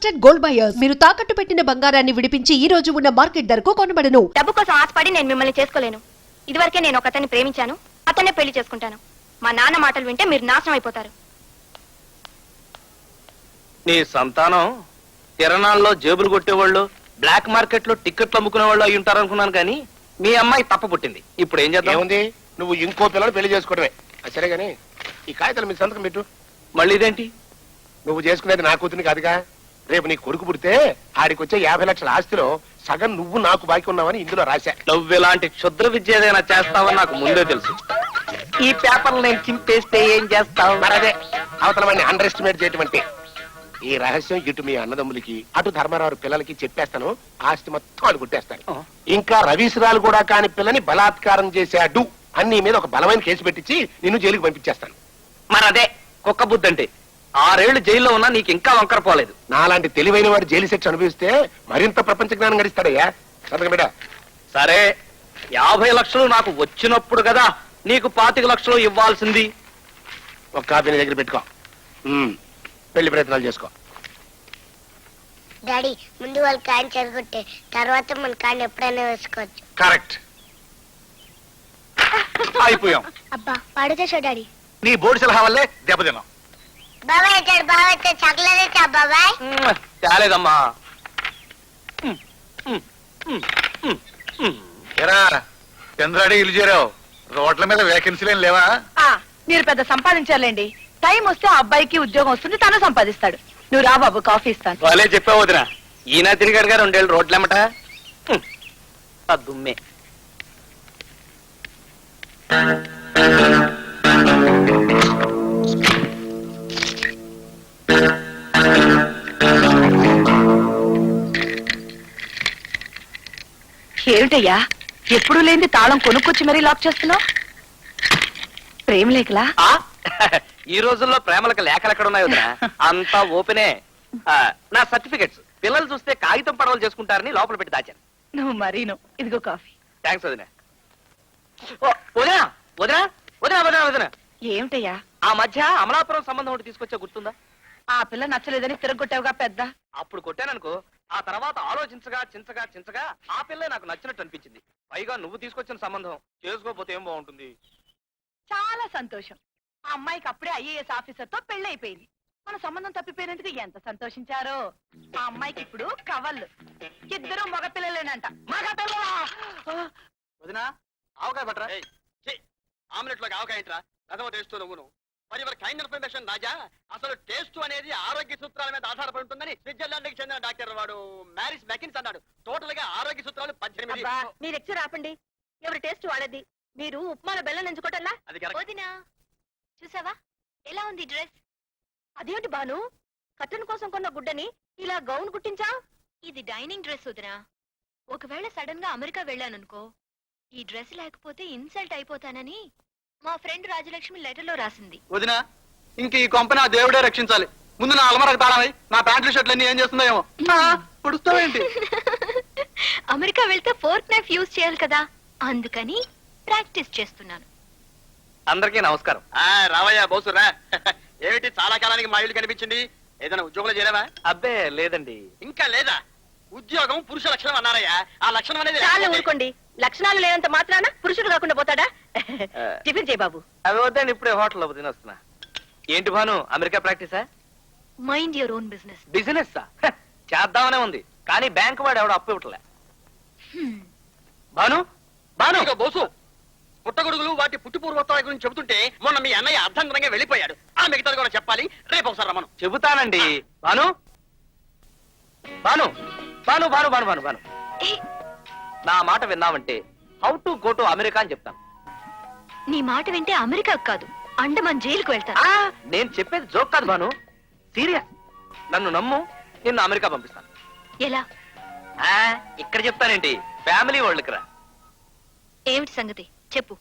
Trusted gold buyers మీరు తాకట్టు పెట్టిన బంగారాన్ని విడిపించి ఈ రోజు ఉన్న మార్కెట్ ధరకు కొనబడను. డబ్బు కోసం ఆశపడి నేను మిమ్మల్ని చేసుకోలేను. ఇదివరకే నేను ఒక అతన్ని ప్రేమించాను, అతన్నే పెళ్లి చేసుకుంటాను. మా నాన్న మాటలు వింటే మీరు నాశనం అయిపోతారు. నీ సంతానం తిరణాల్లో జేబులు కొట్టేవాళ్ళు, బ్లాక్ మార్కెట్ లో టిక్కెట్లు అమ్ముకునే వాళ్ళు అయి ఉంటారనుకున్నాను, కానీ మీ అమ్మాయి తప్ప పుట్టింది. ఇప్పుడు ఏం చేద్దాం? ఏముంది, నువ్వు ఇంకో పిల్లలు పెళ్లి చేసుకోవడమే. సరే గానీ ఈ కాగితాలు మీ సంతకం పెట్టు. మళ్ళీ ఇదేంటి? నువ్వు చేసుకునేది నా కూతురిని కాదుగా. రేపు నీ కొడుకు పుడితే ఆడికి వచ్చే 50 లక్షల ఆస్తిలో సగం నువ్వు నాకు బాకీ ఉన్నావని ఇందులో రాశా. నువ్వు ఇలాంటి క్షుద్ర విద్య ఏదైనా చేస్తావని నాకు ముందే తెలుసు. ఈ పేపర్లు నేను చింపేస్తే ఏం చేస్తావు? మరదే అవతల వాడిని అండర్ ఎస్టిమేట్ చేయటం అంటే. ఈ రహస్యం ఇటు మీ అన్నదమ్ములకి అటు ధర్మారావు పిల్లలకి చెప్పేస్తాను. ఆస్తి మొత్తం వాళ్ళు కొట్టేస్తారు. ఇంకా రవీశ్రాలు కూడా కాని పిల్లని బలాత్కారం చేశాడు అని నీ మీద ఒక బలమైన కేసు పెట్టించి నిన్ను జైలుకి పంపించేస్తాను. మరదే కుక్క బుద్ధి అంటే. 6 ఏళ్లు జైల్లో ఉన్నా నీకు ఇంకా వంకర పోలేదు. నాలాంటి తెలివైన వాడు జైలు శిక్ష అనుభవిస్తే మరింత ప్రపంచ జ్ఞానం గడిస్తాడయ్యా. సంతకం బిడ్డ. సరే, 50 లక్షలు నాకు వచ్చినప్పుడు కదా నీకు 25 లక్షలు ఇవ్వాల్సింది. ఒక కాపీ నీ దగ్గర పెట్టుకో. పెళ్లి ప్రయత్నాలు చేసుకో. డాడీ, ముందు వాళ్ళు కాయని చెరగొట్టే తర్వాత మన కాయని ఎప్పుడైనా వేసుకోవచ్చు. కరెక్ట్. అయిపోయాం. అబ్బా పాడుతా డాడీ. నీ బోర్డు సలహా వల్లే దెబ్బతిన్నాం. బాబాయ్ వచ్చాడు, బాబాయ్ వచ్చాడు. చాక్లెట్ తెచ్చా బాబాయ్. చాలేదమ్మా. ఎరా చంద్రాడి ఇల్లు చేరావు, రోడ్ల మీద వేకెన్సీలు ఏం లేవా? మీరు పెద్ద సంపాదించాలండి. టైం వస్తే ఆ అబ్బాయికి ఉద్యోగం వస్తుంది, తను సంపాదిస్తాడు. నువ్వు రా బాబు, కాఫీ ఇస్తాను. వాళ్ళే చెప్పావు వదినా. ఈయన తిరిగాడుగా 2 ఏళ్ళు రోడ్లెమ్మట. దుమ్మే. ఏమిటయ్యా, ఎప్పుడు లేని తాళం కొనుక్కొచ్చి మరీ లాక్ చేస్తున్నావు? ప్రేమ లేఖలా? ఈ రోజుల్లో ప్రేమలకు లేఖలు ఎక్కడ ఉన్నాయి వదినా? అంతా ఓపెనే. నా సర్టిఫికెట్స్ పిల్లలు చూస్తే కాగితం పడవలు చేసుకుంటారని లోపల పెట్టి దాచాను. నువ్వు మరీను. ఇదిగో కాఫీ. థ్యాంక్స్ వదినా. వదినా వదినా వదినా వదినా వదినా ఏమిటయ్యా? ఆ మధ్య అమలాపురం సంబంధం ఒకటి తీసుకొచ్చా, గుర్తుందా? ఆ పిల్ల నచ్చలేదని తిరగొట్టావుగా పెద్ద. అప్పుడు కొట్టాననుకో, ఆ తర్వాత ఆలోచించగా చించగా చించగా ఆ పిల్లే నాకు నచ్చినట్టు అనిపించింది. పైగా నువ్వు తీసుకొచ్చిన సంబంధం చేసుకోకపోతే ఏం బాగుంటుంది. చాలా సంతోషం. ఆ అమ్మాయికి అప్పుడే ఐఏఎస్ ఆఫీసర్ తో పెళ్ళైపోయింది. మన సంబంధం తప్పిపోయినందుకు ఎంత సంతోషించారో. ఆ అమ్మాయికి ఇప్పుడు కవళ్ళు. 2 మగపిల్లలేనంట. మగపిల్లలా? వదినా, ఆవకాయ పట్టరా. ఆమ్లెట్ లోకి ఆవకాయ ఏంట్రా? రథమ టేస్ట్ నువ్వును. మరి ఎవరి కైండ్ ఇన్ఫర్మేషన్ రాజా, అసలు టేస్ట్ అనేది ఆరోగ్య సూత్రాల మీద ఆధారపడి ఉంటుందని స్విట్జర్లాండ్ కి చెందిన డాక్టర్ వాడు మ్యారిస్ మెకిన్స్ అన్నాడు. టోటల్ గా ఆరోగ్య సూత్రాలు 18. మీ లెక్చర్ ఆపండి. ఎవరి టేస్ట్ వాళ్ళది. మీరు ఉప్మాలో బెల్లం ఎంచుకోవటంలా? అది కరెక్ట్. వదినా, చూసావా ఎలా ఉంది డ్రెస్? అదేంటి బాను, కట్టన్ కోసం కొన్న గుడ్డని ఇలా గౌన్ కుట్టించా? ఇది డైనింగ్ డ్రెస్ వదినా. ఒకవేళ సడన్ గా అమెరికా వెళ్ళాననుకో, ఈ డ్రెస్ లేకపోతే ఇన్సల్ట్ అయిపోతానని మా ఫ్రెండ్ రాజలక్ష్మి లెటర్ లో రాసింది. వదినా, ఇంక ఈ కొంపని ఆ దేవుడే రక్షించాలి. ముందు నా అలమరకు తాళమై నా ప్యాంట్లు షర్ట్లు అన్ని ఏం చేస్తుందో ఏమో. పుడుస్తావేంటి? అమెరికా వెళ్తే ఫోర్క్ నైఫ్ యూజ్ చేయాలి కదా, అందుకని ప్రాక్టీస్ చేస్తున్నాను. అందరికీ నమస్కారం. రావయ్యా బోసురా. ఏమిటి చాలా కాలానికి మా ఇల్లు కనిపించింది? ఏదైనా ఉద్యోగంలో చేరావా? అబ్బే లేదండి. ఇంకా లేదా? ఉద్యోగం పురుష లక్షణం అన్నారయ్యా. ఆ లక్షణం అనేది చాలా ఊరుకోండి. లక్షణాలు లేనంత మాత్రాన పురుషుడు కాకుండా పోతాడా? టిఫిన్ చేయి బాబు. అవి వద్దండి, ఇప్పుడే హోటల్లో తినొస్తున్నా. ఏంటి భాను, అమెరికా ప్రాక్టీసా? Mind your own business. Business చేద్దామనే ఉంది, కానీ బ్యాంకు వాడు ఎవడో అప్పు ఇవ్వట్లే. భాను భాను బోసు, పుట్టగొడుగులు వాటి పుట్టి పూర్వోత్తరాల గురించి చెబుతుంటే మొన్న మీ అన్నయ్య అర్ధంతరంగా వెళ్ళిపోయాడు. ఆ మిగతాది కూడా చెప్పాలి. రేపు ఒకసారి రమ్మను. చెబుతానండి. భాను భాను భాను భాను భాను భాను భాను నా మాట విన్నావంటే how to go to America అని చెప్తాను. నీ మాట వింటే అమెరికా కాదు, అండమాన్ జైలుకు వెళ్తాను. నేను చెప్పేది జోక్ కాదు భాను, సీరియస్. నన్ను నమ్ము, నిన్ను అమెరికా పంపిస్తాను. ఎలా? ఇక్కడ చెప్తానేంటి, ఫ్యామిలీ వాళ్ళకి రా. ఏమిటి సంగతి చెప్పు.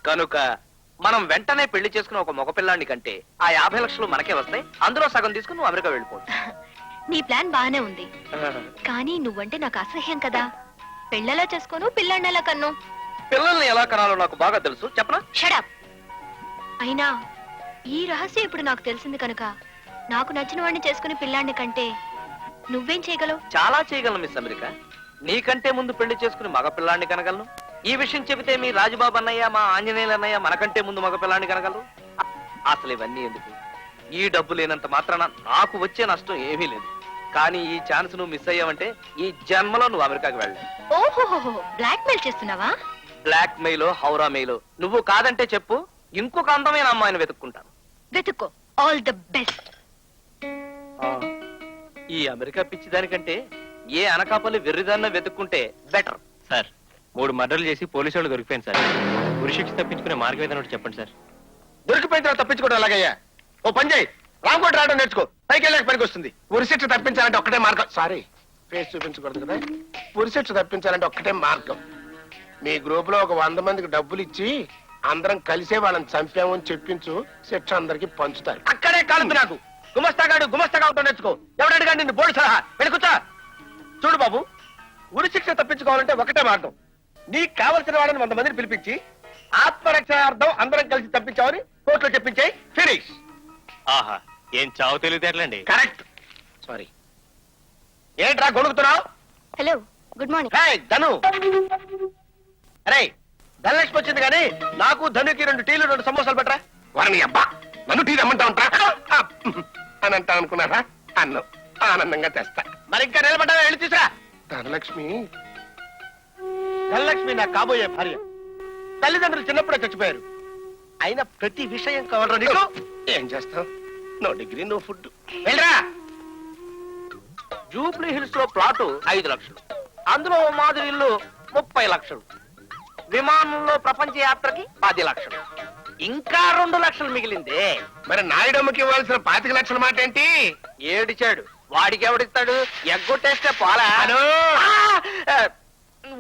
కనుక మనం వెంటనే పెళ్లి చేసుకుని ఒక మగ పిల్లాన్ని కంటే ఆ 50 లక్షలు మనకే వస్తాయి. అందులో సగం తీసుకుని నువ్వు అమెరికా వెళ్ళిపోవచ్చు. నీ ప్లాన్ బాగానే ఉంది, కానీ నువ్వంటే నాకు అసహ్యం కదా. పెళ్ళెలా చేసుకోను, పిల్లాన్ని ఎలా కన్ను? పిల్లల్ని ఎలా కనాలో నాకు బాగా తెలుసు, చెప్పనా? షడప్. అయినా ఈ రహస్యం ఇప్పుడు నాకు తెలిసింది కనుక నాకు నచ్చిన వాడిని చేసుకుని పిల్లాన్ని కంటే నువ్వేం చేయగలవు? చాలా చేయగలను మిస్ అమెరికా. నీకంటే ముందు పెళ్లి చేసుకుని మగ పిల్లాన్ని కనగలను. ఈ విషయం చెబితే మీ రాజుబాబు అన్నయ్య, మా ఆంజనేయులు అన్నయ్య మనకంటే ముందు మగ పిల్లాన్ని కనగలరు. అసలు ఇవన్నీ ఎందుకు? ఈ డబ్బు లేనంత మాత్రాన నాకు వచ్చే నష్టం ఏమీ లేదు. కానీ ఈ ఛాన్స్ నువ్వు మిస్ అయ్యావంటే ఈ జన్మలో నువ్వు అమెరికాకి వెళ్ళలేవు. ఓహోహో, బ్లాక్ మెయిల్ చేస్తున్నావా? బ్లాక్ మెయిలో, హౌరా మెయిలో నువ్వు కాదంటే చెప్పు, ఇంకొక అందమైన అమ్మాయిని వెతుక్కుంటాను. వెతుక్కో. All the best. ఈ అమెరికా పిచ్చి దానికంటే ఏ అనకాపల్లి వెర్రిదాన్న వెతుక్కుంటే బెటర్. సార్ 3 మర్డర్లు చేసి పోలీసు వాళ్ళు దొరికిపోయింది సార్. ఉరిశిక్ష తప్పించుకునే మార్గం ఏదైనా ఒకటి చెప్పండి సార్. దొరికిపోయిన తర్వాత తప్పించుకోవడం ఎలాగయ్యా? ఓ పని చేయి, రాంకోట్ రావడం నేర్చుకో, పైకి వెళ్ళాక పనికి వస్తుంది. ఉరిశిక్ష తప్పించాలంటే ఒక్కటే మార్గం. సారీ, ఫేస్ చూపించకూడదు కదా. ఉరిశిక్ష తప్పించాలంటే ఒక్కటే మార్గం. మీ గ్రూప్ లో ఒక 100 మందికి డబ్బులు ఇచ్చి అందరం కలిసే వాళ్ళని చంపామని చెప్పించు, శిక్ష అందరికి పంచుతారు. అక్కడే కాదు నాకు గుమస్తాగాడు గుమస్తాగా ఉంటా నేర్చుకో. ఎవడడిగా నిన్ను బోర్డు సలహా వెళ్ళికొచ్చా. చూడు బాబు, ఉరిశిక్ష తప్పించుకోవాలంటే ఒకటే మార్గం. నీకు కావలసిన వాళ్ళని 100 మందిని పిలిపించి ఆత్మరక్షణార్థం అందరం కలిసి తప్పించామని కోర్టులో చెప్పించాయి. ఫినిష్. ఆహా, ఏం చావు తెలివితేటలండి. కరెక్ట్. సారీ, ఏంట్రా గొడుగుతున్నావు? Hello, good morning. Hey Dhanu, అరే ధనలక్ష్మి వచ్చింది కానీ నాకు ధనుకి 2 టీలు 2 సమోసాలు పెట్టరా. వారిని అబ్బా, నన్ను టీ రమ్మంటా ఉంటా అని అంటా అనుకున్నారా? అన్నం ఆనందంగా తెస్తా. మరి ఇంకా నిలబడ్డా, వెళ్ళి తీసురా. ధనలక్ష్మి నా కాబోయే భార్య. తల్లిదండ్రులు చిన్నప్పుడే చచ్చిపోయారు. అయినా ప్రతి విషయం కావాలరా నీకు. ఏం చేస్తావు? No degree no food. వెళ్ళరా. జూబ్లీ హిల్స్ లో ప్లాటు 5 లక్షలు, అందులో మాది ఇల్లు 30 లక్షలు, విమానంలో ప్రపంచ యాత్రకి 10 లక్షలు, ఇంకా 2 లక్షలు మిగిలిందే. మరి నాయుడమ్మకి ఇవ్వాల్సిన 25 లక్షల మాట ఏంటి? ఏడిచాడు. వాడికి ఎవడిస్తాడు? ఎగ్గొట్టేస్తే పోలా.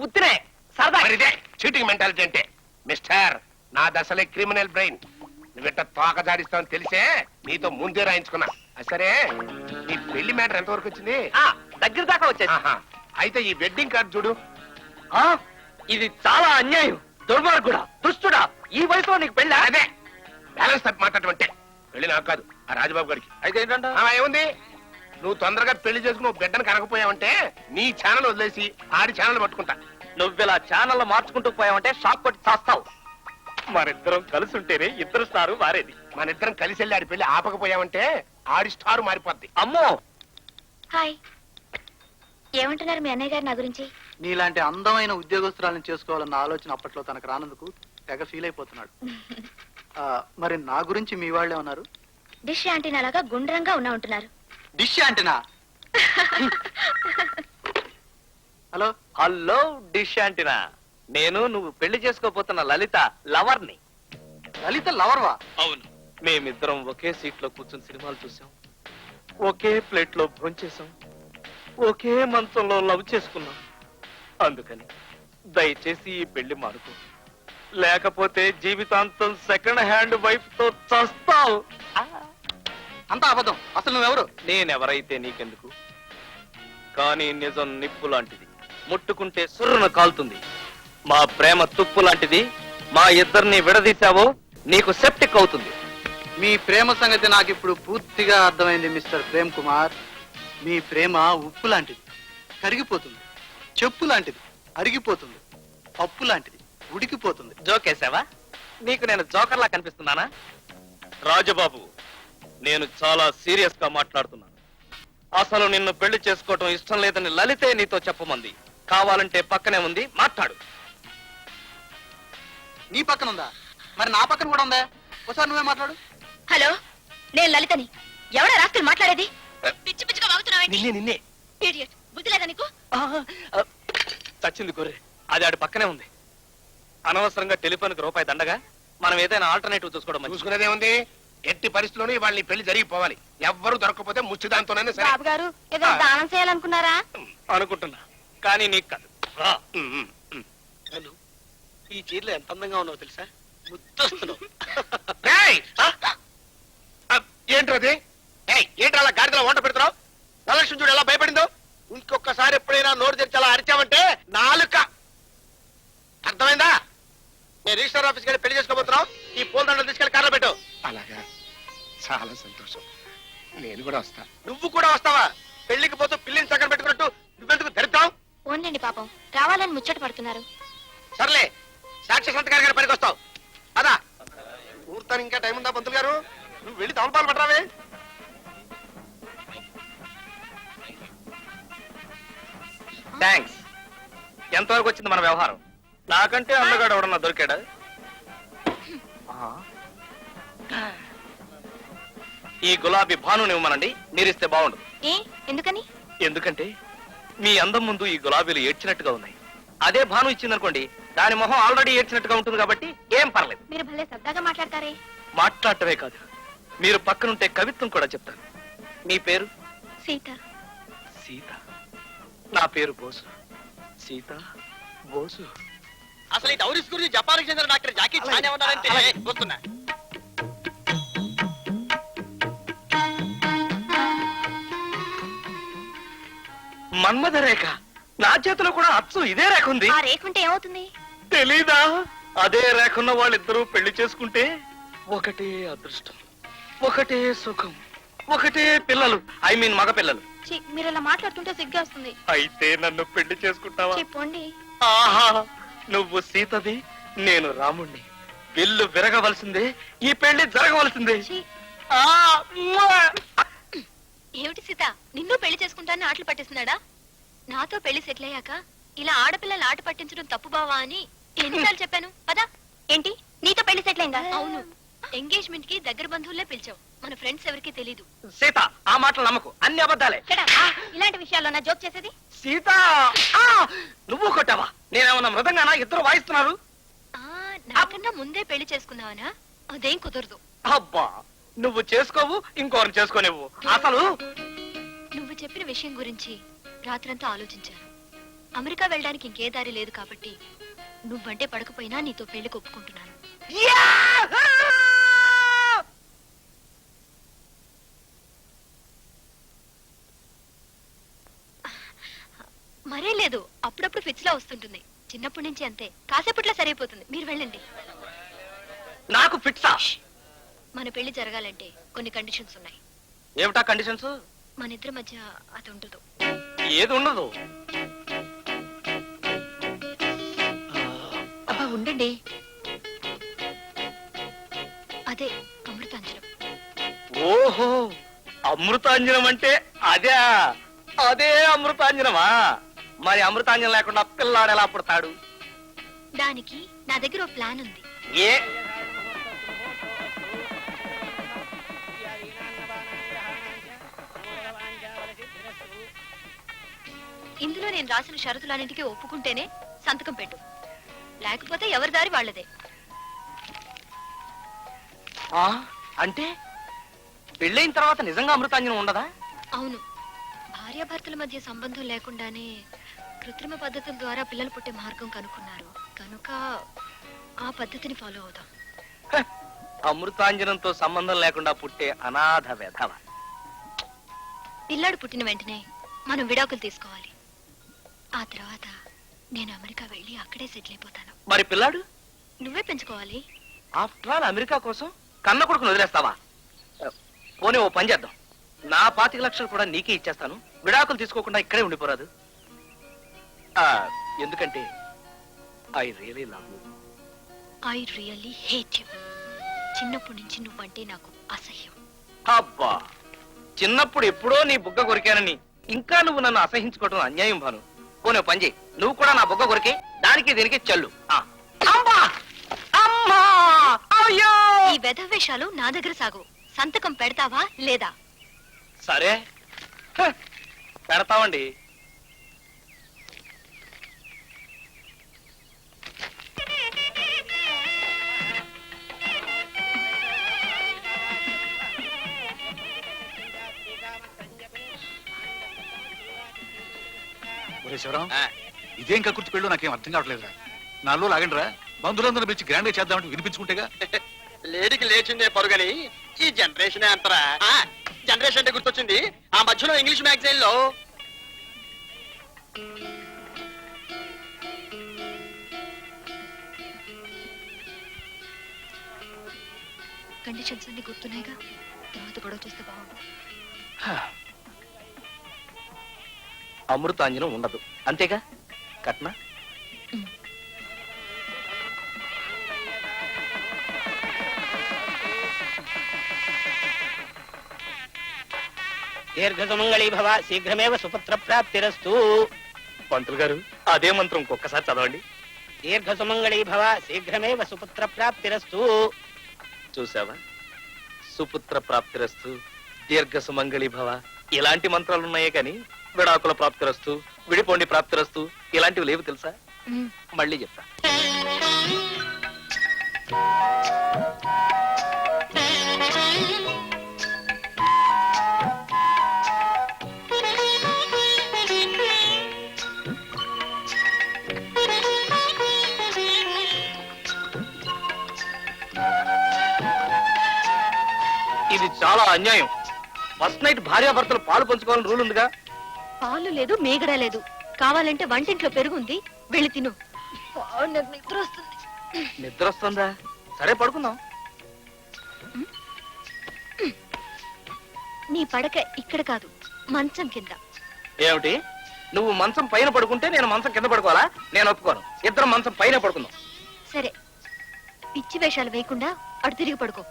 ఉత్తినే సరదా. మరిదే చీటింగ్ మెంటాలిటీ అంటే. మిస్టర్, నా దశలే క్రిమినల్ బ్రెయిన్. నువ్వెంత తోక జాడిస్తావని తెలిసే నీతో ముందే రాయించుకున్నా. సరే, నీ పెళ్లి మ్యాటర్ ఎంతవరకు వచ్చింది? దగ్గర దాకా వచ్చేసి. ఆహా, అయితే ఈ వెడ్డింగ్ కార్డు చూడు. ఇది చాలా అన్యాయం, దుర్మార్గుడా, దుష్టుడా. ఈ వయసులో నీకు పెళ్ళి? అదే బ్యాలెన్స్ తప్పి మాట్లాడటం అంటే. పెళ్లి నాకు కాదు, ఆ రాజబాబు గారికి. అయితే ఏంటంట? ఏముంది, నువ్వు తొందరగా పెళ్లి చేసుకుని నువ్వు బిడ్డను కనకపోయావంటే నీ ఛానల్ వదిలేసి ఆడి ఛానల్ పట్టుకుంటా. నువ్విలా ఛానల్ మార్చుకుంటూ పోయావంటే షాక్ కొట్టి చేస్తావు. మరిద్దరం కలిసి ఉంటేనే ఇద్దరు స్టారు మారేది. మన ఇద్దరం కలిసి వెళ్ళి ఆడి పెళ్లి ఆపకపోయావంటే ఆడి స్టార్ మారిపోద్ది. అమ్మో, హాయ్. ఏమంటున్నారు మీ అన్నయ్య గారు నా గురించి? నీలాంటి అందమైన ఉద్యోగస్తురాలను చేసుకోవాలన్న ఆలోచన అప్పట్లో తనకు రానందుకు తెగ ఫీల్ అయిపోతున్నాడు. మరి నా గురించి మీ వాళ్ళే ఉన్నారు. డిష్ యాంటీనా లాగా గుండ్రంగా ఉంటున్నారు. Dish antenna? Hello hello dish antenna. నేను నువ్వు పెళ్లి చేసుకోపోతున్న లలిత లవర్ని. లలిత లవర్వా? అవును. మేమిద్దరం ఒకే సీట్ లో కూర్చుని సినిమాలు చూసాం, ఒకే ప్లేట్ లో భోంచేసాం, ఒకే మంచంలో లవ్ చేసుకున్నాం. అందుకని దయచేసి ఈ పెళ్లి మానుకో, లేకపోతే జీవితాంతం సెకండ్ హ్యాండ్ వైఫ్ తో చస్తావు. అంతా అబద్ధం. అసలు నువ్వెవరు? నేనెవరైతే నీకెందుకు, కానీ నిజం నిప్పు లాంటిది, ముట్టుకుంటే సుర్రున కాలుతుంది. మా ప్రేమ తుప్పు లాంటిది, మా ఇద్దరిని విడదీశావో నీకు సెప్టిక్ అవుతుంది. మీ ప్రేమ సంగతి నాకు ఇప్పుడు పూర్తిగా అర్థమైంది మిస్టర్ ప్రేమ్ కుమార్. మీ ప్రేమ ఉప్పు లాంటిది, కరిగిపోతుంది. చెప్పు లాంటిది, అరిగిపోతుంది. పప్పు లాంటిది, ఉడికిపోతుంది. జోకేశావా? నీకు నేను జోకర్లా కనిపిస్తున్నానా? రాజబాబు, నేను చాలా సీరియస్ గా మాట్లాడుతున్నాను. అసలు నిన్ను పెళ్లి చేసుకోవటం ఇష్టం లేదని లలితే నీతో చెప్పమంది. కావాలంటే పక్కనే ఉంది, మాట్లాడు. నీ పక్కన ఉందా? మరి నా పక్కన కూడా ఉందా? ఒకసారి నువ్వే మాట్లాడు. హలో, నేను లలితని. ఎవడా రాస్కల్ మాట్లాడేది? పిచ్చి పిచ్చిగా వాగుతున్నావేంటి? నిన్నే ఇడియట్. బుద్ధి లేదా నీకు? చచ్చింది గొర్రె, అది ఆడి పక్కనే ఉంది. అనవసరంగా టెలిఫోన్కి రూపాయి దండగా మనం ఏదైనా ఆల్టర్నేటివ్ చూసుకోవడం మంచిది. చూసుకునేదే ఉంది. ఎట్టి పరిస్థితుల్లోనూ వాళ్ళని పెళ్లి జరిగిపోవాలి. ఎవ్వరు దొరకకపోతే ముచ్చిదాంతోనైనా సరే. బాబు గారు ఏదో దానం చేయాలనుకున్నారా? అనుకుంటున్నా, కానీ నీకు కాదు. రా. ఈ చీరలో ఎంత అందంగా ఉన్నావు తెలుసా? ముద్దొస్తున్నావు. ఏంట్రది? ఏంటి అలా గాడిదలో వంట పెడుతున్నావు? వరలక్ష్మి చూడు ఎలా భయపడిందో. ఇంకొకసారి ఎప్పుడైనా నోరు తెరిచి అలా అరిచావంటే నాలుక. అర్థమైందా? నేను రిజిస్టర్ ఆఫీస్కి వెళ్ళి పెళ్లి చేసుకోబోతున్నావు. ఈ పూల దండలు తీసుకెళ్లి కార్లో పెట్టు. అలాగా, చాలా సంతోషం. నేను కూడా వస్తా. నువ్వు కూడా వస్తావా? పెళ్లికి పోతూ పిల్లిని చక్కన పెట్టుకున్నట్టు నువ్వెందుకు ధరిద్దాం? ఓన్లండి పాపం, రావాలని ముచ్చట పడుతున్నారు. సర్లే, సాక్షి సంతకారి గారి పనికి వస్తావు. అదా ఊర్తాను, ఇంకా టైం ఉందా పంతులు గారు? నువ్వు వెళ్ళి తమలపాలు పట్టరావే. థ్యాంక్స్. ఎంతవరకు వచ్చింది మన వ్యవహారం? నాకంటే అందగాడు ఎవడన్నా దొరికాడా? ఈ గులాబీ భానుని ఇవ్వమనండి, మీరిస్తే బాగుండు. ఏ ఎందుకని? ఎందుకంటే మీ అందం ముందు ఈ గులాబీలు ఏడ్చినట్టుగా ఉన్నాయి. అదే భాను ఇచ్చిందనుకోండి, దాని మొహం ఆల్రెడీ ఏడ్చినట్టుగా ఉంటుంది కాబట్టి ఏం పర్లేదు. మీరు భలే సరదాగా మాట్లాడతారే. మాట్లాడటమే కాదు, మీరు పక్కనుంటే కవిత్వం కూడా చెప్తారు. మీ పేరు? సీత. సీత. నా పేరు బోసు. సీత బోసు. అసలు ఈ డౌరీస్ గురించి జపాన్కి చెందిన డాక్టర్ జాకీ చాన్ ఏమన్నారంటే వస్తున్నా. మన్మథ రేఖ. నా చేతిలో కూడా అచ్చు ఇదే రేఖ ఉంది. ఆ రేకుంటే ఏమవుతుంది? తెలీదా? అదే రేఖన్న వాళ్ళిద్దరూ పెళ్లి చేసుకుంటే ఒకటే అదృష్టం, ఒకటే సుఖం, ఒకటే పిల్లలు. ఐ మీన్ మగ పిల్లలు. మీరు ఇలా మాట్లాడుతుంటే సిగ్గా వస్తుంది. అయితే నన్ను పెళ్లి చేసుకుంటావా? చెప్పండి. ఆహా, నువ్వు సీతవి, నేను రాముణ్ణి. విల్లు విరగవలసిందే, ఈ పెళ్లి జరగవలసిందే. ఆ, మ్వా! ఏమిటి సీత, నిన్ను పెళ్లి చేసుకుంటానని ఆటలు పట్టిస్తున్నాడా? నాతో పెళ్లి సెటిల్ అయ్యాక ఇలా ఆడపిల్లలు ఆట పట్టించడం తప్పు బావా అని ఎన్నిసార్లు చెప్పాను. పదా. ఏంటి, నీతో పెళ్లి సెటిల్ అయిందా? అవును. ఎంగేజ్మెంట్ కి దగ్గర బంధువులే పిలిచావు, మన ఫ్రెండ్స్ ఎవరికి తెలీదు. సీత, ఆ మాటలు నమ్మకు, అన్ని అబద్ధాలే. ఇలాంటి విషయాల్లో నా జోక్ చేసేది? సీత, ఆ! నువ్వు కొట్టావా? నేనేమన్నా మృదంగానా? ఇద్దరు వాయిస్తున్నారు. నాకన్నా ముందే పెళ్లి చేసుకున్నావనా? అదేం కుదరదు. అబ్బా, నువ్వు చేసుకోవు, ఇంకోరిని చేసుకోనివ్వు. అసలు నువ్వు చెప్పిన విషయం గురించి రాత్రంతా ఆలోచించాను. అమెరికా వెళ్ళడానికి ఇంకే దారి లేదు కాబట్టి నువ్వంటే పడకపోయినా నీతో పెళ్లికి ఒప్పుకుంటున్నాను. మరే లేదు, అప్పుడప్పుడు ఫిట్స్ లా వస్తుంటుంది. చిన్నప్పటి నుంచి అంతే, కాసేపట్లో సరైపోతుంది. మీరు వెళ్ళండి. నాకు ఫిట్సా? మన పెళ్లి జరగాలంటే కొన్ని కండిషన్స్ ఉన్నాయి. ఏమిటా కండిషన్స్? మన ఇద్దరి మధ్య అది ఉండదు. ఏది ఉండదు? ఉండండి, అదే అమృతాంజనం. ఓహో, అమృతాంజనం అంటే అదే. అదే అమృతాంజనమా? మరి అమృతాంజనం లేకుండా పిల్లాడు ఎలా పుడతాడు? దానికి నా దగ్గర ఓ ప్లాన్ ఉంది. ఏ? ఇందులో నేను రాసిన షరతులన్నింటికీ ఒప్పుకుంటేనే సంతకం పెట్టు, లేకపోతే ఎవరి దారి వాళ్ళదే. అంటే పెళ్ళైన తర్వాత నిజంగా అమృతాంజనం ఉండదా? అవును, భార్యాభర్తల మధ్య సంబంధం లేకుండానే కృత్రిమ పద్ధతుల ద్వారా పిల్లలు పుట్టే మార్గం కనుక్కున్నారు కనుక ఆ పద్ధతిని ఫాలో అవుదాం. అమృతాంజనంతో సంబంధం లేకుండా పుట్టే అనాథ వెధవ. పిల్లాడు పుట్టిన వెంటనే మనం విడాకులు తీసుకోవాలి. ఆ తర్వాత నేను అమెరికా వెళ్ళి అక్కడే సెటిల్ అయిపోతాను. మరి పిల్లాడు నువ్వే పెంచుకోవాలి. ఆఫ్టర్ ఆల్ అమెరికా కోసం కన్న కొడుకును వదిలేస్తావా? పోనీ ఓ పని చేద్దాం, నా 25 లక్షలు కూడా నీకే ఇచ్చేస్తాను. విడాకులు తీసుకోకుండా ఇక్కడే ఉండిపోరాదు? ఎందుకంటే I really love you. I really hate you. చిన్నప్పటి నుంచి నువ్వంటే నాకు అసహ్యం. అబ్బా, చిన్నప్పుడు ఎప్పుడో నీ బుగ్గ కొరికానని ఇంకా నువ్వు నన్ను అసహించుకోవడం అన్యాయం భాను. పోనీ పని చేయి, నువ్వు కూడా నా బుగ్గ కొరికి దానికి దీనికి చల్లు. ఈ వెధవేషాలు నా దగ్గర సాగు. సంతకం పెడతావా లేదా? సరే, పెడతామండి. శివరాం, ఇదేం కక్కుర్తి పెళ్ళు నాకేం అర్థం కావట్లేదురా. నాలో లాగండి రా. బంధువులందరూ పిలిచి గ్రాండ్ గా చేద్దామంటే వినిపించుకుంటేగా. లేడీకి లేచిందే పరుగని ఈ జనరేషన్ అంతరా. జనరేషన్ అంటే గుర్తొచ్చింది, ఆ మధ్యలో ఇంగ్లీష్ మ్యాగజైన్ లో కండిషన్స్ అన్ని గుర్తున్నాయిగా, తర్వాత గొడవ చేస్తే బాగుండు. అమృతాంజనం ఉండదు అంతేగా కట్న. దీర్ఘసుమంగళీ భవ, శీఘ్రమేవ సుపుత్ర ప్రాప్తిరస్తు. పంతులు గారు అదే మంత్రం ఒక్కసారి చదవండి. దీర్ఘసుమంగళీ భవ, శీఘ్రమేవ సుపుత్ర ప్రాప్తిరస్తు. చూసావా, సుపుత్ర ప్రాప్తిరస్తు, దీర్ఘ సుమంగళి భవ ఇలాంటి మంత్రాలు ఉన్నాయే కానీ విడాకుల ప్రాప్తిరస్తు, విడిపోండి ప్రాప్తిరస్తు ఇలాంటివి లేవు తెలుసా. మళ్ళీ చెప్తా. ఇది చాలా అన్యాయం. ఫస్ట్ నైట్ భార్యాభర్తలు పాలు పంచుకోవాలని రూల్ ఉందిగా. పాలు లేదు, మీగడ లేదు. కావాలంటే వంటింట్లో పెరుగుంది, వెళ్ళి తిను. నాకు నిద్ర వస్తుంది. నిద్ర వస్తుందా? సరే పడుకుందాం. నీ పడక ఇక్కడ కాదు, మంచం కింద. ఏమిటి, నువ్వు మంచం పైన పడుకుంటే నేను మంచం కింద పడుకోవాలా? నేను ఒప్పుకోను. ఇద్దరం మంచం పైన పడుకుందాం. సరే, పిచ్చి వేషాలు వేయకుండా అటు తిరిగి పడుకో.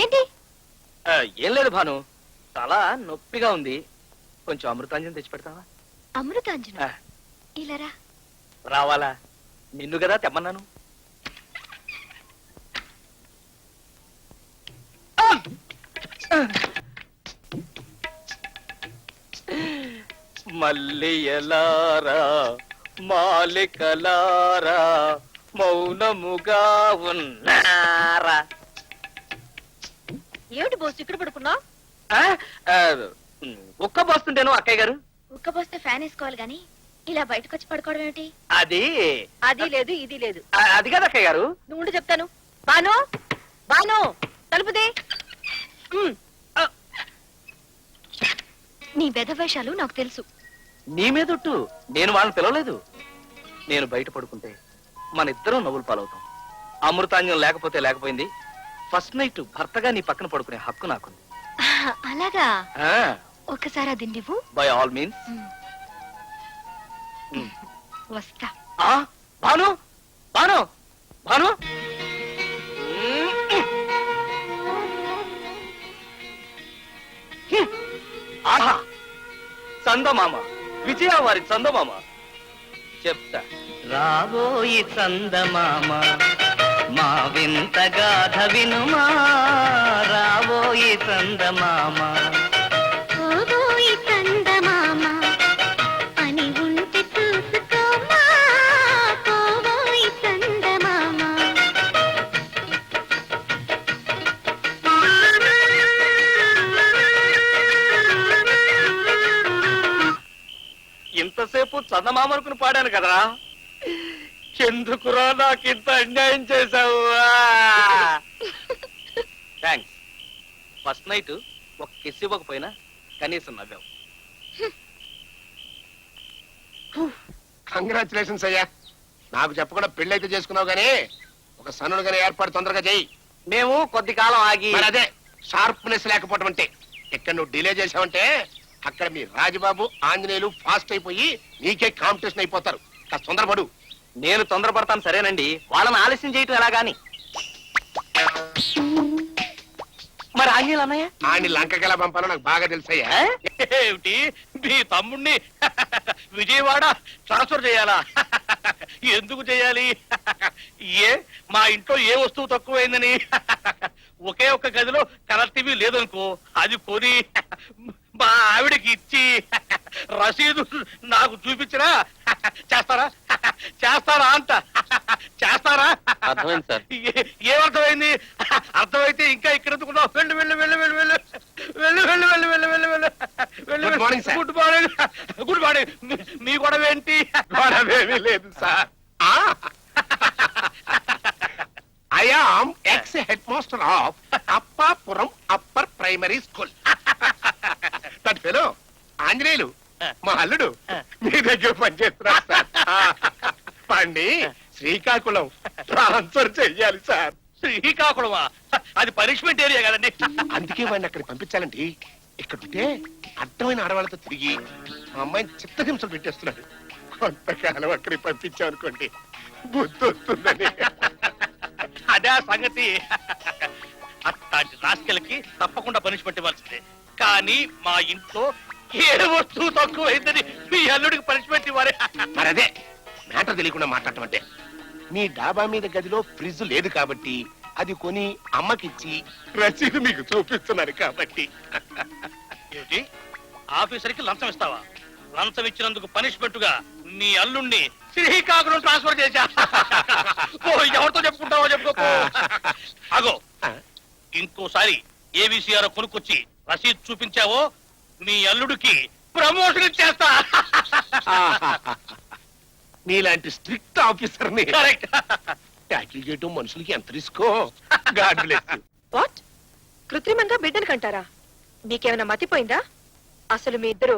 ఏంటి? ఏం లేదు భాను, చాలా నొప్పిగా ఉంది. కొంచెం అమృతాంజనం తెచ్చి పెడతావా? అమృతాంజనం ఆ. ఇలారా. రావాలా? నిన్ను కదా తెమ్మన్నాను. మల్లియలారా మాలికలారా మౌనముగా ఉన్నారా. ఏమిటి బోస్ ఇక్కడ పడుకున్నా? ఒక్క పోస్తుంటేను అక్కయ్య గారు. ఉక్కబోస్తే ఫ్యాన్ వేసుకోవాలి గాని ఇలా బయటకు వచ్చి పడుకోవడం ఏమిటి? అది అది లేదు, ఇది లేదు. అది కదా అక్కయ్య గారు. నువ్వు ఉండి చెప్తాను. బాను, బాను, తలుపుదే. నీ వెధవేషాలు నాకు తెలుసు. నీ మీదొట్టు, నేను వాళ్ళని పిలవలేదు. నేను బయట పడుకుంటే మన ఇద్దరం నవ్వులు పాలవుతాం. అమృతాంజనం లేకపోతే లేకపోయింది. ఫస్ట్ నైట్ భర్తగా నీ పక్కన పడుకునే హక్కు నాకుంది. అలాగా? ఒక్కసారి అది నువ్వు. By all means. వస్తా. భాను, భాను, భాను. ఆహా, చందమామ, విజయ వారి చందమామ. చెప్తా. రాబోయి చందమామ, మా వింత గాథ వినుమా. రాబోయి చందమామ, ఓబోయి చందమామ అని ఉంటే చూసుకోమా. ఓబోయి చందమామ. ఇంతసేపు చందమామనుకుని పాడాను కదా, ఎందుకురా నాకు ఇంత అన్యాయం చేశావు? థ్యాంక్స్. ఫస్ట్ నైట్ ఒక కిస్ ఇవ్వకపోయినా కనీసం నవ్వావు. కంగ్రాచులేషన్స్ అయ్యా. నాకు చెప్పకుండా పెళ్ళైతే చేసుకున్నావు గానీ ఒక సన్నుడుగానే ఏర్పాటు తొందరగా చెయ్యి. మేము కొద్ది కాలం ఆగి. మరి అదే షార్ప్నెస్ లేకపోవడం అంటే. ఇక్కడ నువ్వు డిలే చేసావంటే అక్కడ మీ రాజబాబు ఆంజనేయులు ఫాస్ట్ అయిపోయి నీకే కాంపిటీషన్ అయిపోతారు. కాస్త తొందరపడు. నేను తొందరపడతాను సరేనండి, వాళ్ళని ఆలస్యం చేయటం ఎలాగాని. మరి ఆంజనేయులు అన్నయ్య ఆని లంకకి ఎలా పంపాలో నాకు బాగా తెలుసయ్యా. ఏమిటి, మీ తమ్ముణ్ణి విజయవాడ ట్రాన్స్ఫర్ చేయాలా? ఎందుకు చేయాలి? ఏ మా ఇంట్లో ఏ వస్తువు తక్కువైందని? ఒకే ఒక్క గదిలో కలర్ టీవీ లేదనుకో, అది కొని మా ఆవిడకి ఇచ్చి రసీదు నాకు చూపించరా? చేస్తారా? చేస్తారా అంట? చేస్తారా? అర్థమైంది సార్. ఏమర్థమైంది? అర్థమైతే ఇంకా ఇక్కడ ఎందుకున్నావు? వెళ్ళు వెళ్ళు వెళ్ళు వెళ్ళు వెళ్ళు వెళ్ళు వెళ్ళు వెళ్ళు వెళ్ళు వెళ్ళు వెళ్ళు వెళ్ళు. Good morning, sir. Good morning. Good morning. మీ గొడవ ఏంటి? గొడవేమీ లేదు sir. I am ex head master of Appapuram upper primary school. That fellow Anjaneyulu మా అల్లుడు మీ దగ్గర పనిచేస్తున్నారు సార్. పండి శ్రీకాకుళం ట్రాన్స్ఫర్ చెయ్యాలి సార్. శ్రీకాకుళమా? అది పనిష్మెంట్ ఏరియా కదండి. అందుకే వాడిని అక్కడ పంపించాలండి. ఇక్కడ ఉంటే అర్థమైన ఆడవాళ్ళతో తిరిగి మా అమ్మాయిని చిత్తహింసలు పెట్టేస్తున్నాడు. కొంతకాలం అక్కడికి పంపించామనుకోండి బుద్ధి వస్తుందని. అదే సంగతి. అట్లాంటి రాస్కెలకి తప్పకుండా పనిష్మెంట్ ఇవ్వాల్సిందే. కానీ మా ఇంట్లో ఏ వస్తువు తక్కువైందని మీ అల్లుడికి పనిష్మెంట్ ఇవ్వాలి. మరి అదే మ్యాటర్ తెలియకుండా మాట్లాడటం అంటే. మీ డాబా మీద గదిలో ఫ్రిడ్జ్ లేదు కాబట్టి అది కొని అమ్మకిచ్చి రసీదు మీకు చూపిస్తున్నారు కాబట్టి. ఏమిటి? ఆఫీసర్కి లంచం ఇస్తావా? లంచం ఇచ్చినందుకు పనిష్మెంట్ గా మీ అల్లుణ్ణి శ్రీకాకుళం ట్రాన్స్ఫర్ చేశా. ఓ, ఎవరితో చెప్పుకుంటావో చెప్పుకో. అగో, ఇంకోసారి ఏబిసిఆర్ కొనుక్కొచ్చి రసీదు చూపించావో మీ అల్లుడికి ప్రమోషన్ ఇచ్చేస్తా. నీలాంటి స్ట్రిక్ట్ ఆఫీసర్ ని కరెక్ట్. ట్యాకిల్ చేయటం మనుషులకి ఎంత రిస్కో. God bless you. వాట్? కృత్రిమంగా బిడ్డను కంటారా? మీకేమైనా మతిపోయిందా? అసలు మీ ఇద్దరు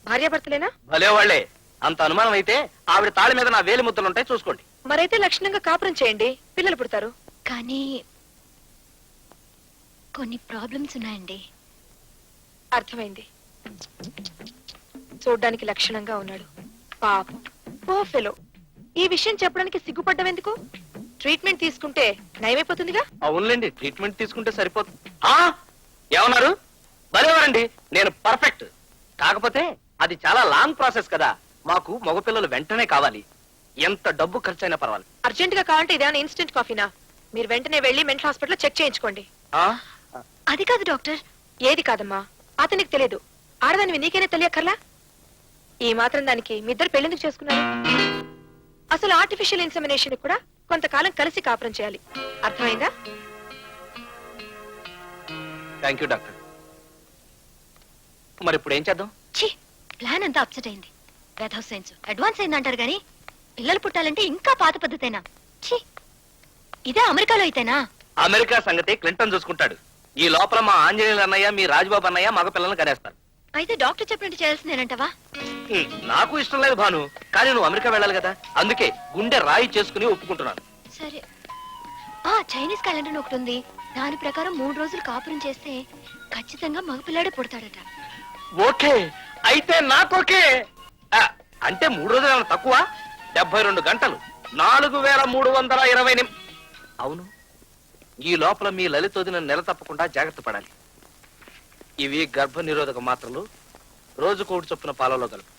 భార్యాభర్తలేనా? భలే వాళ్ళే. అంత అనుమానం అయితే ఆవిడ తాళి మీద నా వేలి ముద్దలుంటాయి, చూసుకోండి. మరైతే లక్షణంగా కాపురం చేయండి, పిల్లలు పుడతారు. కానీ కొన్ని ప్రాబ్లమ్స్ ఉన్నాయండి. అర్థమైంది. చూడ్డానికి లక్షణంగా ఉన్నాడు, పాపం ఓ ఫెలో. ఈ విషయం చెప్పడానికి సిగ్గుపడ్డం ఎందుకు? ట్రీట్మెంట్ తీసుకుంటే నయమైపోతుందిగా. అవునులేండి, ట్రీట్మెంట్ తీసుకుంటే సరిపోతుంది. ఏమన్నారు? భలేవారండి, నేను పర్ఫెక్ట్. కాకపోతే అది చాలా లాంగ్ ప్రాసెస్ కదా. మాకు మగపిల్లలు వెంటనే కావాలి. ఎంత డబ్బు ఖర్చైనా పర్వాలేదు. అర్జెంట్ గా కావాలంటే ఇదేమైనా ఇన్స్టెంట్ కాఫీనా? మీరు వెంటనే వెళ్లి మెంటల్ హాస్పిటల్ చెక్ చేయించుకోండి. అది కాదు డాక్టర్. ఏది కాదమ్మా, అతనికి తెలియదు. ఆడదానివి నీకైనా తెలియకర్లా? ఈ మాత్రం దానికి మీ ఇద్దరు పెళ్లెందుకు చేసుకున్నారు? అసలు ఆర్టిఫిషియల్ ఇన్సెమినేషన్ కూడా కొంతకాలం కలిసి కాపురం చేయాలి. అర్థమైందా? Thank you doctor. మరి ఇప్పుడు ఏం చేద్దాం? ఛీ, ప్లాన్ అంతా అప్సెట్ అయింది. వెధవ్ సైన్స్ అడ్వాన్స్ అయిందంటారు గానీ పిల్లలు పుట్టాలంటే ఇంకా పాత పద్ధతేనా? ఛీ, ఇదే అమెరికాలో అయితేనా? అమెరికా సంగతి క్లింటన్ చూసుకుంటాడు. ఈ లోపల మా ఆంజనేయులు అన్నయ్య, మీ రాజబాబు అన్నయ్య మగ పిల్లల్ని కనేస్తారు. అయితే డాక్టర్ చెప్పినట్టు చేయాల్సిందేనంటవా? నాకు ఇష్టం లేదు భాను, కానీ నువ్వు అమెరికా వెళ్ళాలి కదా, అందుకే గుండె రాయి చేసుకుని ఒప్పుకుంటున్నాను. సరే. చైనీస్ క్యాలెండర్ ఒకటి ఉంది. దాని ప్రకారం 3 రోజులు కాపురం చేస్తే ఖచ్చితంగా మగపిల్లాడే పుడతాడట. ఓకే, అయితే నాకు ఓకే. అంటే 3 రోజులు ఏమైనా తక్కువ? 72 గంటలు, 4320 అవును. ఈ లోపల మీ లలితోదిన నెల తప్పకుండా జాగ్రత్త పడాలి. ఇవి గర్భ నిరోధక మాత్రలు. రోజు కోటి చొప్పున పాలలో కలుపు.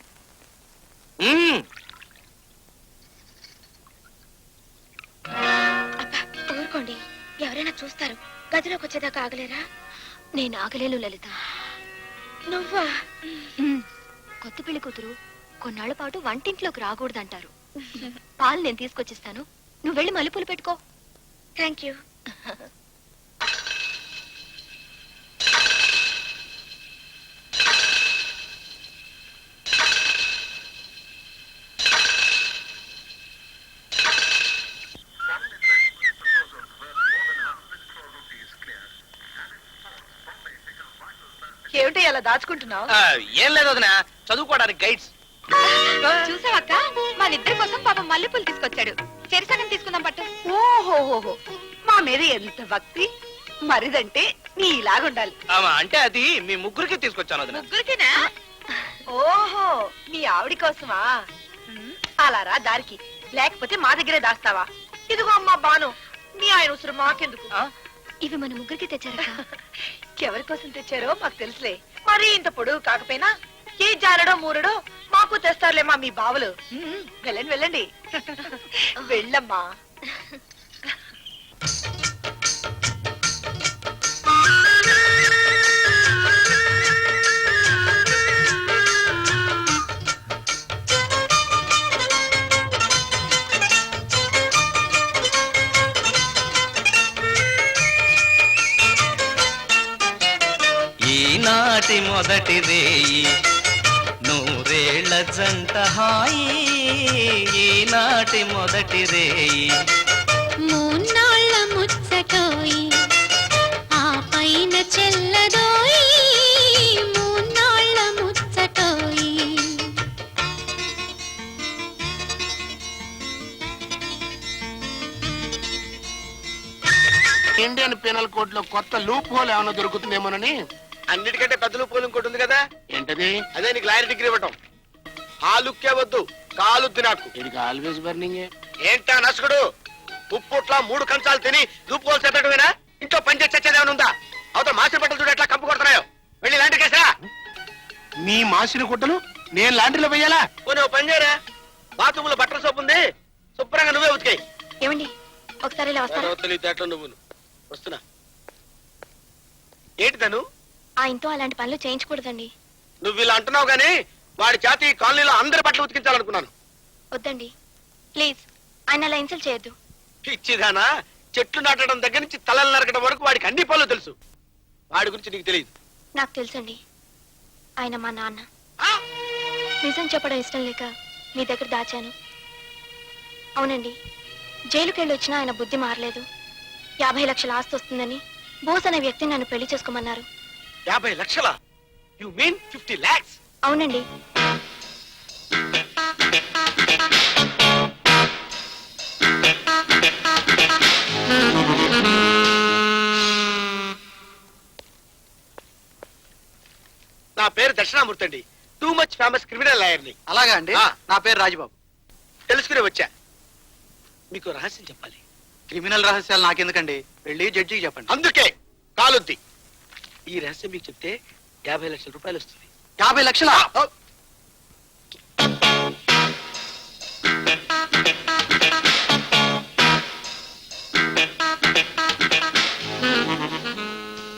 ఊరుకోండి, ఎవరైనా చూస్తారు. గదిలోకి వచ్చేదాకా ఆగలేరా? నేను ఆగలేను లలిత. నువ్వా? కొత్త పెళ్లి కూతురు కొన్నాళ్ల పాటు వంటింట్లోకి రాకూడదంటారు. పాలు నేను తీసుకొచ్చిస్తాను, నువ్వు వెళ్ళి మల్లెపూలు పెట్టుకో. Thank you. ఏమిటి అలా దాచుకుంటున్నావు? ఏం లేదు వదినా, చదువుకోవడానికి గైడ్స్. చూసావక్క, మా నిద్ర కోసం పాపం మల్లెపూలు తీసుకొచ్చాడు. చెరిసగం తీసుకుందాం పట్టు. ఓహోహోహో, మా మీద ఎంత భక్తి. మరిదంటే నీలాగుండాలి. అంటే అది మీ ముగ్గురికి తీసుకొచ్చాను వదినా. ముగ్గురికేనా? ఓహో, మీ ఆవిడ కోసమా? అలా రా దారికి, లేకపోతే మా దగ్గరే దాస్తావా? ఇదిగో అమ్మా బాను, మీ ఆయన ఉసురు మాకెందుకు? ఇవి మన ముగ్గురికి తెచ్చారక్క. ఎవరి కోసం తెచ్చారో మాకు తెలుసులే. మరి ఇంత పొడుగు కాకపోయినా ఏ జారడో మూరడో మాకు తెస్తారులేమా మీ బావులు. వెళ్ళండి వెళ్ళండి. వెళ్ళమ్మా. ఈనాటి మొదటి రేయి నూరేళ్ల జంట హాయి ఈనాటి మొదటి రేయి మూన్నాళ్ళ ముచ్చటోయి ఆ పైన చెల్లదోయి మూన్నాళ్ళ ముచ్చటోయి ఇండియన్ పీనల్ కోడ్ లో కొత్త లూప్ హోల్ ఏమైనా దొరుకుతుందేమోనని. అన్నిటికంటే పెద్ద లూపోలు ఇంకోటి ఉంది కదా, ఏంటది? అదే నీకు లాయర్ డిగ్రీ ఇవ్వటం. ఆ లుక్కే వద్దు, కాలుద్ది నాకు. ఇది ఆల్వేస్ బర్నింగ్. ఏంటా నసుకుడు, ఉప్పుట్లా 3 కంచాలు తిని లూప్ హోల్స్ ఎట్టడమేనా? ఇంట్లో పని చేసి చచ్చేదేమైనా ఉందా? అవతల మాసిన బట్టలు చూడు ఎట్లా కంపు కొడుతున్నాయో. వెళ్ళి లాంటి కేసా. మీ మాసిన గుడ్డలు నేను లాండ్రీలో వెయ్యాలా? పోనీ ఓ పని చేయరా, బాత్రూమ్ లో బట్టల సోపు ఉంది, శుభ్రంగా నువ్వే ఉతికాయి. ఏమండి ఒకసారి ఇలా వస్తారా? తెలివితేటలు నువ్వు. వస్తున్నా. ఏంటి తను? ఆయనతో అలాంటి పనులు చేయించకూడదండి. నువ్వు ఇలా అంటున్నావు గానీ వాడి చేతి ఈ కాలనీలో అందరి బట్టలు ఉతికించాలనుకున్నాను. వద్దండి ప్లీజ్, ఆయన అలా ఇన్సల్ట్ చేయొద్దు. పిచ్చిదానా, చెట్లు నాటడం దగ్గర నుంచి తలలు నరకడం వరకు వాడికి అన్ని పనులు తెలుసు. వాడి గురించి నీకు తెలియదు. నాకు తెలుసండి, ఆయన మా నాన్న. నిజం చెప్పడం ఇష్టం లేక మీ దగ్గర దాచాను. అవునండి, జైలుకెళ్ళి వచ్చినా ఆయన బుద్ధి మారలేదు. 50 లక్షల ఆస్తి వస్తుందని బోస్ అనే వ్యక్తిని నన్ను పెళ్లి చేసుకోమన్నారు. 50 లక్షలా? You mean 50 lakhs? అవునండి. నా పేరు దక్షిణామూర్తి అండి, too much famous criminal lawyer ని. అలాగా అండి. నా పేరు రాజబాబు. తెలుసుకునే వచ్చా. మీకు రహస్యం చెప్పాలి. క్రిమినల్ రహస్యాలు నాకెందుకండి, వెళ్ళి జడ్జికి చెప్పండి. అందుకే కాలుద్ది. ఈ రహస్యం మీకు చెప్తే 50 లక్షల రూపాయలు వస్తుంది. 50 లక్షలా?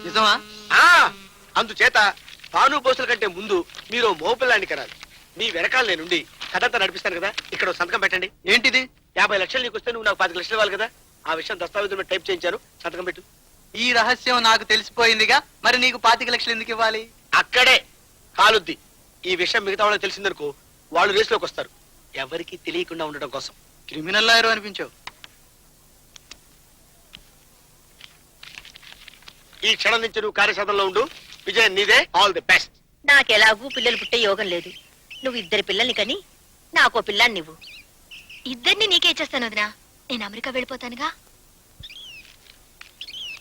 నిజమా? అందుచేత పాను పోసుల కంటే ముందు మీరు మోపిల్లాన్ని కనాలి. మీ వెనకాల నేనుండి కథంతా నడిపిస్తాను కదా. ఇక్కడ ఓ సంతకం పెట్టండి. ఏంటిది? 50 లక్షలు నీకు వస్తే నువ్వు నాకు 10 లక్షలు ఇవ్వాలి కదా. ఆ విషయం దస్తావేజులో టైప్ చేయించాను, సంతకం పెట్టు. ఈ రహస్యం నాకు తెలిసిపోయిందిగా, మరి నీకు 25 లక్షలు ఎందుకు ఇవ్వాలి? అక్కడే కాలుద్ది. ఈ విషయం మిగతా వాళ్ళకి తెలిసిందనుకో, వాళ్ళు రేసులోకి వస్తారు. ఎవరికి తెలియకుండా ఉండడం కోసం. క్రిమినల్ లాయర్ అనిపించావు. ఈ క్షణం నుంచి నువ్వు కార్యసాధనలో ఉండు. విజయ్ నీదే. All the best. నాకెలాగూ పిల్లలు పుట్టే యోగం లేదు. నువ్వు 2 పిల్లల్ని కని నాకో పిల్లాన్ని నువ్వు. ఇద్దరిని నీకే ఇచ్చేస్తాను వదినా. నేను అమెరికా వెళ్ళిపోతానుగా.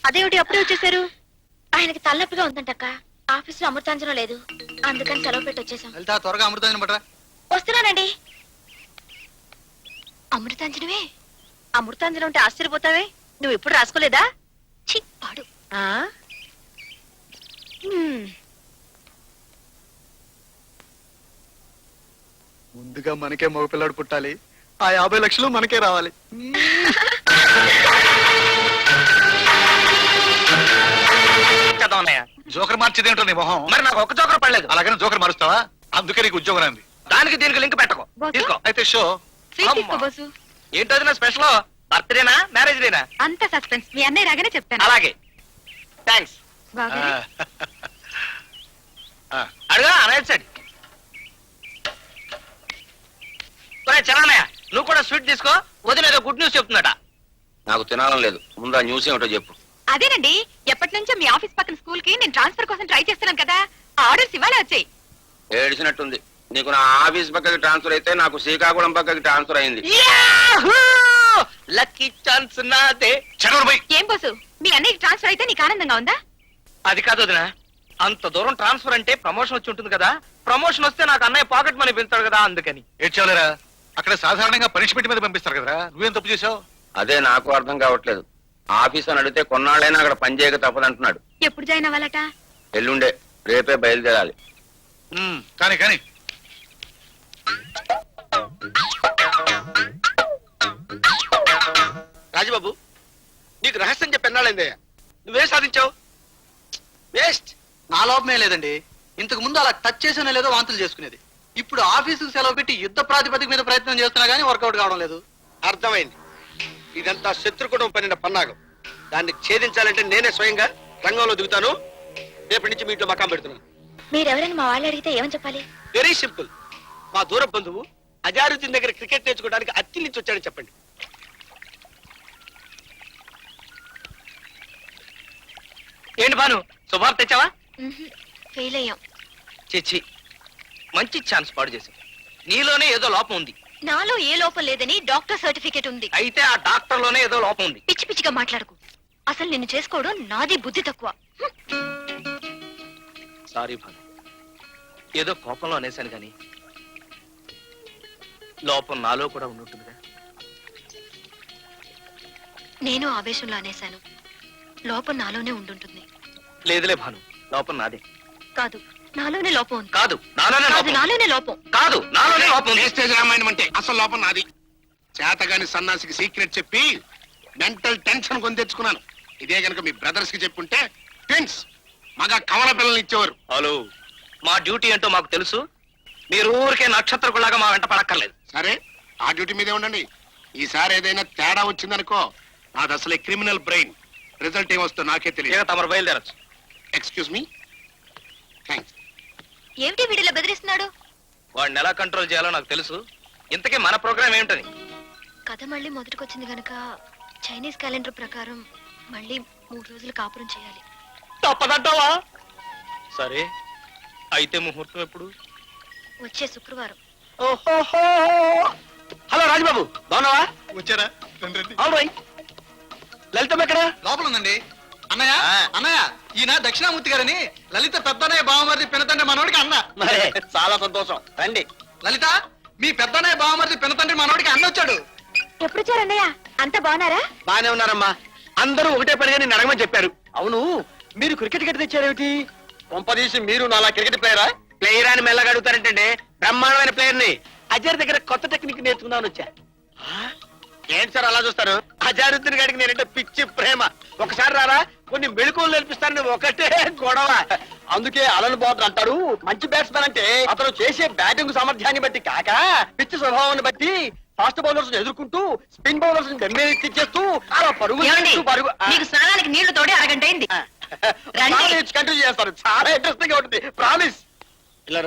అదేమిటి అప్పుడే వచ్చేసారు? ఆయనకి తలనొప్పిగా ఉందంటక్క. ఆఫీసులో అమృతాంజనం లేదు, అందుకని సెలవు పెట్టి వచ్చేసాం. వెళ్తా త్వరగా అమృతాంజనం పట్టరా. వస్తున్నానండి. అమృతాంజనమే? అమృతాంజనం అంటే ఆశ్చర్యపోతావే, నువ్వు ఎప్పుడు రాసుకోలేదా? ఛీ పాడు. ముందుగా మనకే మగపిల్లాడు పుట్టాలి, ఆ 50 లక్షలు మనకే రావాలి. జోకర్ మార్చేది ఏంటో నీ మొహం. మరి నాకు ఒక్క జోకర్ పడలేదు. అలాగని జోకర్ మారుస్తావా? అందుకే నీకు ఉద్యోగం రాంది. దానికి దీనికి లింక్ పెట్టకు. తీసుకో. అయితే షో. ఏంటది నా స్పెషల్? బర్త్డేనా, మ్యారేజ్ డేనా? అంత సస్పెన్స్ మీ అన్నయ్య రాగానే చెప్తాను. అలాగే, థ్యాంక్స్. అడుగా రైట్ చరణయ్య, నువ్వు కూడా స్వీట్ తీసుకో. వదిన ఏదో గుడ్ న్యూస్ చెప్తున్నట. నాకు తినాలని లేదు, ముందు ఆ న్యూస్ ఏమిటో చెప్పు. అదేనండి, ఎప్పటి నుంచో మీ ఆఫీస్ పక్కన స్కూల్ కి నేను ట్రాన్స్ఫర్ కోసం ట్రై చేస్తున్నాను కదా, ఆ ఆర్డర్స్ ఇవాళ వచ్చాయి. ఏడిసినట్టుంది. నీకు నా ఆఫీస్ పక్కకి ట్రాన్స్ఫర్ అయితే నాకు శ్రీకాకుళం పక్కకి ట్రాన్స్ఫర్ అయింది. లక్కీ ఛాన్స్ నాదే. ఏం బోసు, మీ అన్నయ్యకి ట్రాన్స్ఫర్ అయితే నీకు ఆనందంగా ఉందా? అది కాదు వదినా, అంత దూరం ట్రాన్స్ఫర్ అంటే ప్రమోషన్ వచ్చి ఉంటుంది కదా. ప్రమోషన్ వస్తే నాకు అన్నయ్య పాకెట్ మనీ పెంచాడు కదా, అందుకని. ఏడ్చావులేరా, అక్కడ సాధారణంగా పనిష్మెంట్ మీద పంపిస్తారు కదరా, నువ్వేం తప్పు చేసావు? అదే నాకు అర్థం కావట్లేదు. ఆఫీస్ అని అడిగితే కొన్నాళ్ళైనా అక్కడ పని చేయక తప్పదంటున్నాడు. ఎప్పుడు జాయిన్ అవ్వాలట? ఎల్లుండే, రేపే బయలుదేరాలి. కానీ కానీ రాజబాబు, నీకు రహస్యం చెప్పి ఎన్నాళ్ళైందయ్యా? నువ్వే సాధించావు? వేస్ట్. నా లోపమే లేదండి, ఇంతకు ముందు అలా టచ్ చేసిన లేదో వాంతులు చేసుకునేది. ఇప్పుడు ఆఫీసుకు సెలవు పెట్టి యుద్ధ ప్రాతిపదిక మీద ప్రయత్నం చేస్తున్నా గానీ వర్కౌట్ కావడం లేదు. అర్థమైంది. ఇదంతా శత్రుకుటం పనిన పన్నాగం. దాన్ని ఛేదించాలంటే నేనే స్వయంగా రంగంలో దిగుతాను. రేపటి నుంచి మీ ఇంట్లో మకాం పెడుతున్నాను. మీరెవరైనా మా వాళ్ళు అడిగితే ఏమని చెప్పాలి? Very simple. మా దూర బంధువు అజారుద్దీన్ దగ్గర క్రికెట్ నేర్చుకోవడానికి అత్తిలి నుంచి వచ్చాడని చెప్పండి. ఏంటి భాను, శుభార్త తెచ్చావా? ఫెయిల్ అయ్యాం. చిచ్చి, మంచి ఛాన్స్ పాడు చేసావు. నీలోనే ఏదో లోపం ఉంది. నాలో ఏ లోపం లేదని డాక్టర్ సర్టిఫికేట్ ఉంది. అయితే ఆ డాక్టర్ లోనే ఏదో లోపం ఉంది. పిచ్చి పిచ్చిగా మాట్లాడకు. అసలు నిన్ను చేసుకోవడం నాది బుద్ధి తక్కువ. సారీ భాను, ఏదో కోపంలో అనేశాను కానీ లోపం నాలో కూడా ఉంటుందిగా. నేను ఆవేశంలో అనేశాను. లోపం నాలోనే ఉండుంటుంది. లేదులే భాను, లోపం నాదే. కాదు, నాలోనే లోపం ఉంది. కాదు, నాలోనే కాదు, లోపం. నాలోనే లోపం. కాదు, నాలోనే లోపం ఉంది. వేస్టేజ్ రామాయణం అంటే అసలు లోపం నాది. చేతగాని సన్నాసికి సీక్రెట్ చెప్పి మెంటల్ టెన్షన్ కొని తెచ్చుకున్నాను. ఇదే గనక మీ బ్రదర్స్ కి చెప్పుంటే ట్విన్స్ మగ కవల పిల్లల్ని ఇచ్చేవారు. హలో, మా డ్యూటీ ఏంటో మాకు తెలుసు. మీరు ఊరికే నక్షత్రకులాగా మా వెంట పడక్కర్లేదు. సరే, ఆ డ్యూటీ మీదే ఉండండి. ఈసారి ఏదైనా తేడా వచ్చిందనుకో, నాది అసలే క్రిమినల్ బ్రెయిన్. రిజల్ట్ ఏమొస్తుందో నాకే ఇక తెలియదు. తమరు బయలుదేరచ్చు. Excuse me. థ్యాంక్స్. ఏమిటి వీడిలా బెదిరిస్తున్నాడు? వాడిని ఎలా కంట్రోల్ చేయాలో నాకు తెలుసు. ఇంతకీ మన ప్రోగ్రామ్ ఏమిటని? కథ మళ్ళీ మొదటికొచ్చింది గనక చైనీస్ క్యాలెండర్ ప్రకారం మళ్ళీ 3 రోజులు కాపురం చేయాలి. తప్పదంటావా? సరే, అయితే ముహూర్తం ఎప్పుడు? వచ్చే శుక్రవారం. ఓహోహో. హలో రాజబాబు, బాగున్నావా? వచ్చారా? రండి, రండి. All right. లలితం ఎక్కడ? లోపల ఉందండి. అన్నయ్య, ఆ. అన్నయ్య, ఈయన దక్షిణామూర్తి గారని లలిత పెద్దన్నయ్య బావమరిది పినతండ్రి మనోడికి అన్న. మరే, చాలా సంతోషం. రండి. లలిత, మీ పెద్దన్నయ్య బావమరిది పినతండ్రి మనోడికి అన్న వచ్చాడు. ఎప్పుడు వచ్చారన్నయ్య? అంత బాగున్నారా? బానే ఉన్నారమ్మా. అందరూ ఒకటే పనిగా నేను అడగమని చెప్పారు. అవును, మీరు క్రికెట్ గట్టి తెచ్చారేమిటి? కొంపదీసి మీరు నాలా క్రికెట్ ప్లేయరా? ప్లేయర్ అని మెల్లగా అడుగుతారంటే బ్రహ్మాండమైన ప్లేయర్ ని. అజర్ దగ్గర కొత్త టెక్నిక్ నేర్చుకుందామని వచ్చా. ఏంటి సార్ అలా చూస్తారు? అజారుద్దీన్ గారికి నేనంటే పిచ్చి ప్రేమ. ఒకసారి రారా, కొన్ని మెళుకువలు నేర్పిస్తానని ఒకటే గొడవ. అందుకే అలన్ బోర్డర్ అంటారు. మంచి బ్యాట్స్మెన్ అంటే అతను చేసే బ్యాటింగ్ సామర్థ్యాన్ని బట్టి కాక పిచ్చి స్వభావాన్ని బట్టి ఫాస్ట్ బౌలర్స్ ఎదుర్కొంటూ స్పిన్ బౌలర్స్ తెచ్చేస్తూ అలా పరుగు పరుగు మీకు స్నానానికి నీళ్లు తోడి అరగంట అయింది. కంటిన్యూ చేస్తారు. చాలా ఇంట్రెస్టింగ్ గా ఉంటుంది. ప్రామిస్. ఇలా